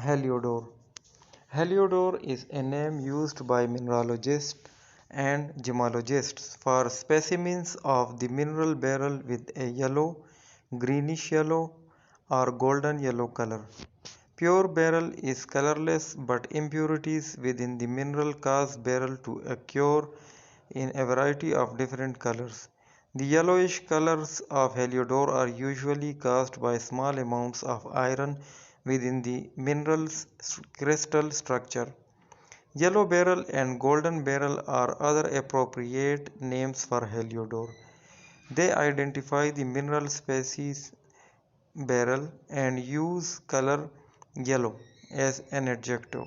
Heliodor. Heliodor is a name used by mineralogists and gemologists for specimens of the mineral beryl with a yellow, greenish yellow, or golden yellow color. Pure beryl is colorless, but impurities within the mineral cause beryl to occur in a variety of different colors. The yellowish colors of Heliodor are usually caused by small amounts of iron within the mineral's crystal structure. Yellow beryl and golden beryl are other appropriate names for Heliodor. They identify the mineral species beryl and use color yellow as an adjective.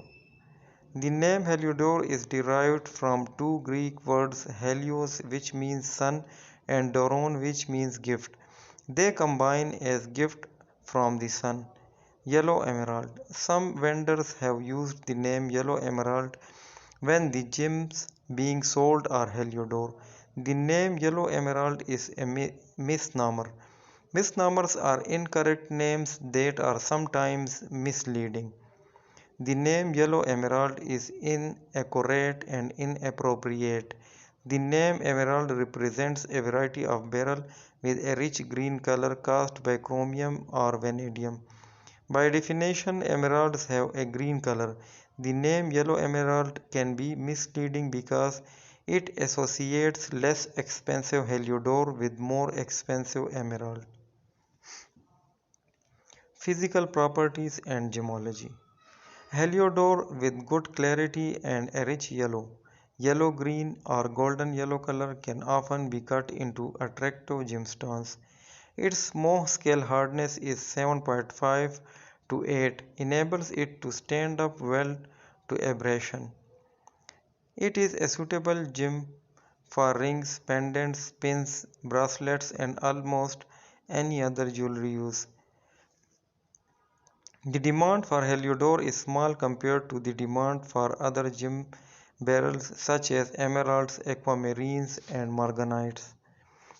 The name Heliodor is derived from two Greek words helios, which means sun, and doron, which means gift. They combine as gift from the sun. Yellow emerald. Some vendors have used the name yellow emerald when the gems being sold are Heliodor. The name yellow emerald is a misnomer. Misnomers are incorrect names that are sometimes misleading. The name yellow emerald is inaccurate and inappropriate. The name emerald represents a variety of beryl with a rich green color caused by chromium or vanadium. By definition, emeralds have a green color. The name yellow emerald can be misleading because it associates less expensive Heliodor with more expensive emerald. Physical properties and gemology. Heliodor with good clarity and a rich yellow, yellow-green or golden yellow color can often be cut into attractive gemstones. Its small-scale hardness is 7.5 to 8, enables it to stand up well to abrasion. It is a suitable gem for rings, pendants, pins, bracelets, and almost any other jewelry use. The demand for Heliodor is small compared to the demand for other gem beryls such as emeralds, aquamarines, and morganites.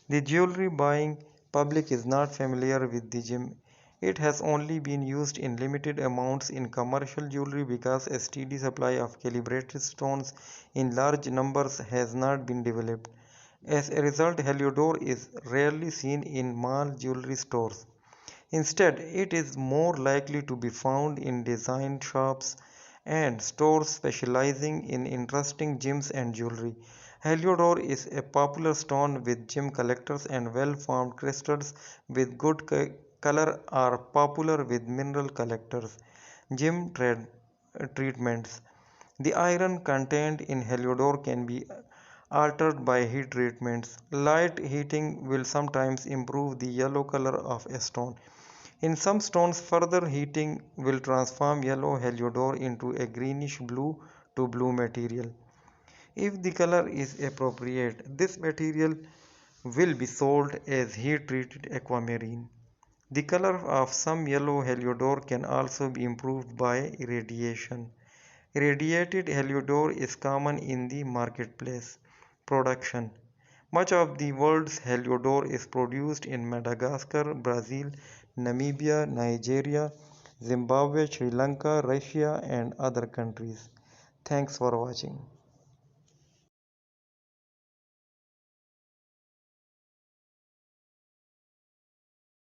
The jewelry buying public is not familiar with the gem. It has only been used in limited amounts in commercial jewelry because a steady supply of calibrated stones in large numbers has not been developed. As a result, Heliodor is rarely seen in mall jewelry stores. Instead, it is more likely to be found in design shops and stores specializing in interesting gems and jewelry. Heliodor is a popular stone with gem collectors, and well-formed crystals with good color are popular with mineral collectors. Gem treatments. The iron contained in Heliodor can be altered by heat treatments. Light heating will sometimes improve the yellow color of a stone. In some stones, further heating will transform yellow Heliodor into a greenish blue to blue material. If the color is appropriate, this material will be sold as heat-treated aquamarine. The color of some yellow Heliodor can also be improved by irradiation. Irradiated Heliodor is common in the marketplace. Production. Much of the world's Heliodor is produced in Madagascar, Brazil, Namibia, Nigeria, Zimbabwe, Sri Lanka, Russia, and other countries. Thanks for watching.